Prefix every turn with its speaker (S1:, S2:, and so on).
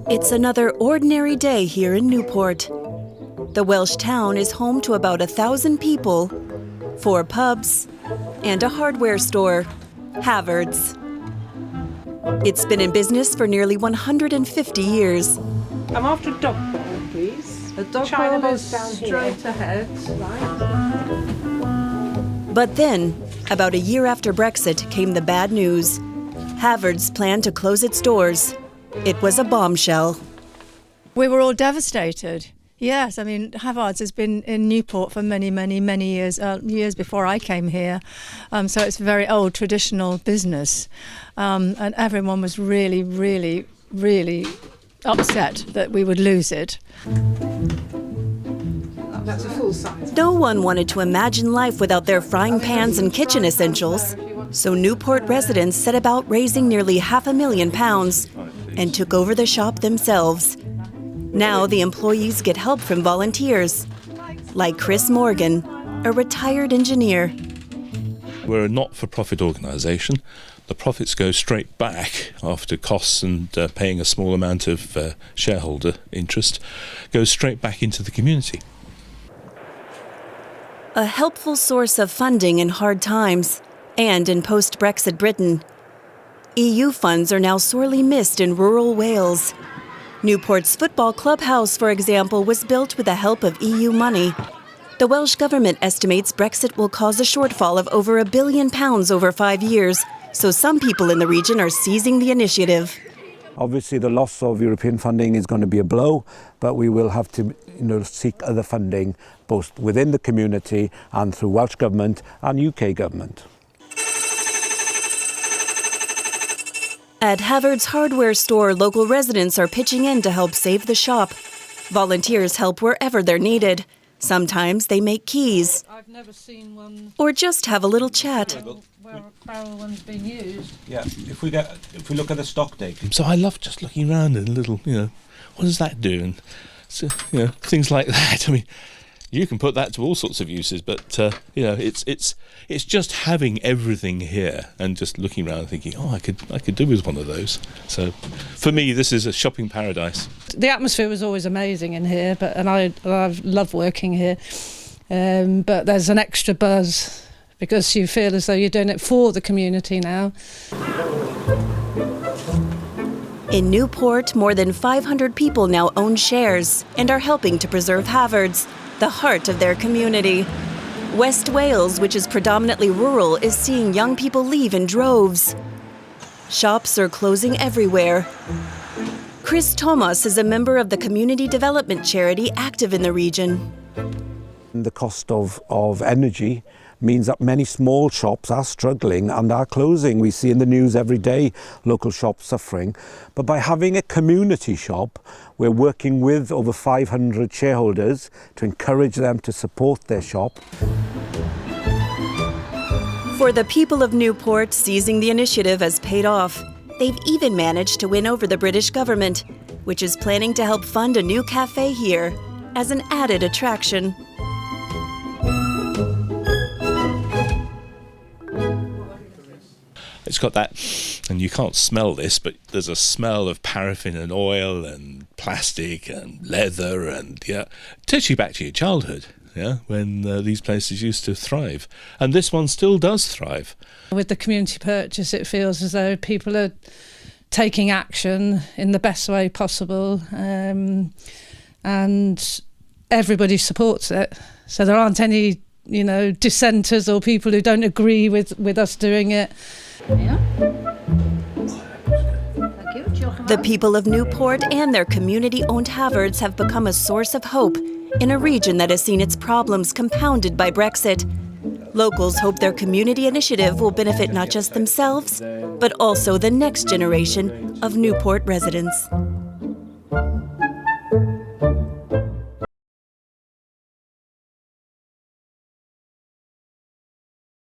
S1: It's another ordinary day here in Newport. The Welsh town is home to about 1,000 people, 4 pubs, and a hardware store, Havertz. It's been in business for nearly 150 years.
S2: I'm after a dog bowl, please.
S3: A dog
S2: China
S3: bowl is
S2: straight
S3: straight ahead.
S1: But then, about a year after Brexit, came the bad news. Havertz planned to close its doors. It was a bombshell.
S4: We were all devastated. Yes, I mean, Havertz has been in Newport for many, many, many years, years before I came here. So it's a very old, traditional business. And everyone was really, really, really upset that we would lose it.
S2: That's a full size.
S1: No one wanted to imagine life without their frying pans and kitchen essentials. So Newport residents set about raising nearly £500,000 and took over the shop themselves. Now the employees get help from volunteers, like Chris Morgan, a retired engineer.
S5: We're a not-for-profit organisation. The profits go straight back after costs and paying a small amount of shareholder interest, goes straight back into the community.
S1: A helpful source of funding in hard times and in post-Brexit Britain. EU funds are now sorely missed in rural Wales. Newport's football clubhouse, for example, was built with the help of EU money. The Welsh Government estimates Brexit will cause a shortfall of over £1 billion over 5 years, so some people in the region are seizing the initiative.
S6: Obviously, the loss of European funding is going to be a blow, but we will have to seek other funding, both within the community and through Welsh Government and UK Government.
S1: At Havertz hardware store, local residents are pitching in to help save the shop. Volunteers help wherever they're needed. Sometimes they make keys.
S3: I've never seen one
S1: Or just have a little chat.
S3: where a barrel one's been used.
S6: Yeah, if we look at the stock take.
S5: So I love just looking around and a little, what does that do? And so, things like that. I mean, you can put that to all sorts of uses, but it's just having everything here and just looking around and thinking, I could do with one of those. So for me, this is a shopping paradise.
S2: The atmosphere was always amazing in here, and I love working here. But there's an extra buzz because you feel as though you're doing it for the community now.
S1: In Newport, more than 500 people now own shares and are helping to preserve Havertz, the heart of their community. West Wales, which is predominantly rural, is seeing young people leave in droves. Shops are closing everywhere. Chris Thomas is a member of the community development charity active in the region.
S6: The cost of energy means that many small shops are struggling and are closing. We see in the news every day local shops suffering. But by having a community shop, we're working with over 500 shareholders to encourage them to support their shop.
S1: For the people of Newport, seizing the initiative has paid off. They've even managed to win over the British government, which is planning to help fund a new cafe here as an added attraction.
S5: It's got that, and you can't smell this, but there's a smell of paraffin and oil and plastic and leather and, it takes you back to your childhood, when these places used to thrive. And this one still does thrive.
S2: With the community purchase, it feels as though people are taking action in the best way possible, and everybody supports it. So there aren't any, dissenters or people who don't agree with us doing it.
S1: The people of Newport and their community-owned Havertz have become a source of hope in a region that has seen its problems compounded by Brexit. Locals hope their community initiative will benefit not just themselves, but also the next generation of Newport residents.